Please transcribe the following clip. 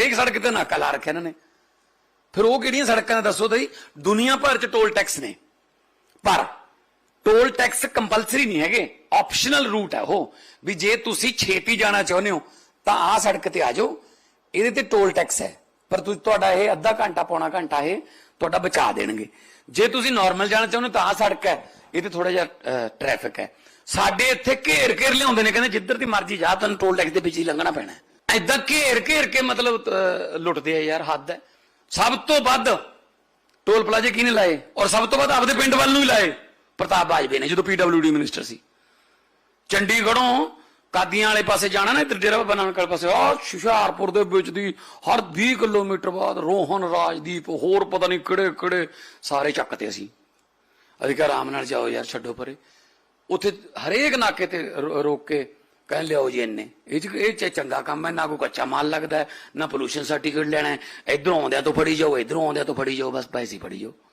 ਹਰੇਕ ਸੜਕ ਤੇ ਨਾਕਾ ਲਾ ਰੱਖਿਆ ਇਹਨਾਂ ਨੇ। ਫਿਰ ਉਹ ਕਿਹੜੀਆਂ ਸੜਕਾਂ ਨੇ ਦੱਸੋ ਤੁਸੀਂ? ਦੁਨੀਆ ਭਰ ਚ ਟੋਲ ਟੈਕਸ ਨੇ, ਪਰ ਟੋਲ ਟੈਕਸ ਕੰਪਲਸਰੀ ਨਹੀਂ ਹੈਗੇ, ਆਪਸ਼ਨਲ ਰੂਟ ਹੈ ਉਹ। ਵੀ ਜੇ ਤੁਸੀਂ ਛੇਤੀ ਜਾਣਾ ਚਾਹੁੰਦੇ ਹੋ ਤਾਂ ਆਹ ਸੜਕ ਤੇ ਆ ਜਾਓ, ਇਹਦੇ ਤੇ ਟੋਲ ਟੈਕਸ ਹੈ, ਪਰ ਤੁਹਾਡਾ ਇਹ ਅੱਧਾ ਘੰਟਾ ਪੌਣਾ ਘੰਟਾ ਇਹ ਤੁਹਾਡਾ ਬਚਾ ਦੇਣਗੇ। ਜੇ ਤੁਸੀਂ ਨਾਰਮਲ ਜਾਣਾ ਚਾਹੁੰਦੇ ਹੋ ਤਾਂ ਆਹ ਸੜਕ ਹੈ, ਇਹ ਤੇ ਥੋੜਾ ਜਿਹਾ ਟ੍ਰੈਫਿਕ ਹੈ। ਸਾਡੇ ਇੱਥੇ ਘੇਰ ਘੇਰ ਲਿਆਉਂਦੇ ਨੇ, ਕਹਿੰਦੇ ਜਿੱਧਰ ਦੀ ਮਰਜ਼ੀ ਜਾ ਤੈਨੂੰ ਟੋਲ ਟੈਕਸ ਦੇ ਵਿੱਚ ਹੀ ਲੰਘਣਾ ਪੈਣਾ। ਏਦਾਂ ਘੇਰ ਘੇਰ ਕੇ ਮਤਲਬ ਲੁੱਟਦੇ ਆ ਯਾਰ, ਹੱਦ ਹੈ। ਸਭ ਤੋਂ ਵੱਧ ਟੋਲ ਪਲਾਜ਼ੇ ਕਿਹਨੇ ਲਾਏ? ਔਰ ਸਭ ਤੋਂ ਵੱਧ ਆਪਦੇ ਪਿੰਡ ਵੱਲ ਨੂੰ ਹੀ ਲਾਏ ਪ੍ਰਤਾਪ ਬਾਜਵੇ ਨੇ, ਜਦੋਂ PWD ਮਿਨਿਸਟਰ ਸੀ। ਚੰਡੀਗੜ੍ਹੋਂ ਕਾਦੀਆਂ ਵਾਲੇ ਪਾਸੇ ਜਾਣਾ ਨਾ, ਇੱਧਰ ਡੇਰਾ ਬਾਬਾ ਨਾਨਕ ਵਾਲੇ ਪਾਸੇ, ਆਹ ਹੁਸ਼ਿਆਰਪੁਰ ਦੇ ਵਿੱਚ ਦੀ ਹਰ 20 ਕਿਲੋਮੀਟਰ ਬਾਅਦ ਰੋਹਨ, ਰਾਜਦੀਪ, ਹੋਰ ਪਤਾ ਨਹੀਂ ਕਿਹੜੇ ਕਿਹੜੇ ਸਾਰੇ ਚੱਕਤੇ ਅਸੀਂ ਕਿਹਾ ਆਰਾਮ ਨਾਲ ਜਾਓ ਯਾਰ, ਛੱਡੋ ਪਰੇ। ਉੱਥੇ ਹਰੇਕ ਨਾਕੇ ਤੇ ਰੋਕ ਕੇ ਕਹਿ ਲਿਆਓ ਜੀ ਇੰਨੇ। ਇਹ ਚੰਗਾ ਕੰਮ ਹੈ, ਨਾ ਕੋਈ ਕੱਚਾ ਮਾਲ ਲੱਗਦਾ ਹੈ, ਨਾ ਪੋਲੂਸ਼ਨ ਸਰਟੀਫਿਕੇਟ ਲੈਣਾ ਹੈ। ਇੱਧਰੋਂ ਆਉਂਦਿਆਂ ਤੋਂ ਫੜੀ ਜਾਓ, ਇੱਧਰੋਂ ਆਉਂਦਿਆਂ ਤੋਂ ਫੜੀ ਜਾਓ, ਬਸ ਪੈਸੇ ਫੜੀ ਜਾਓ।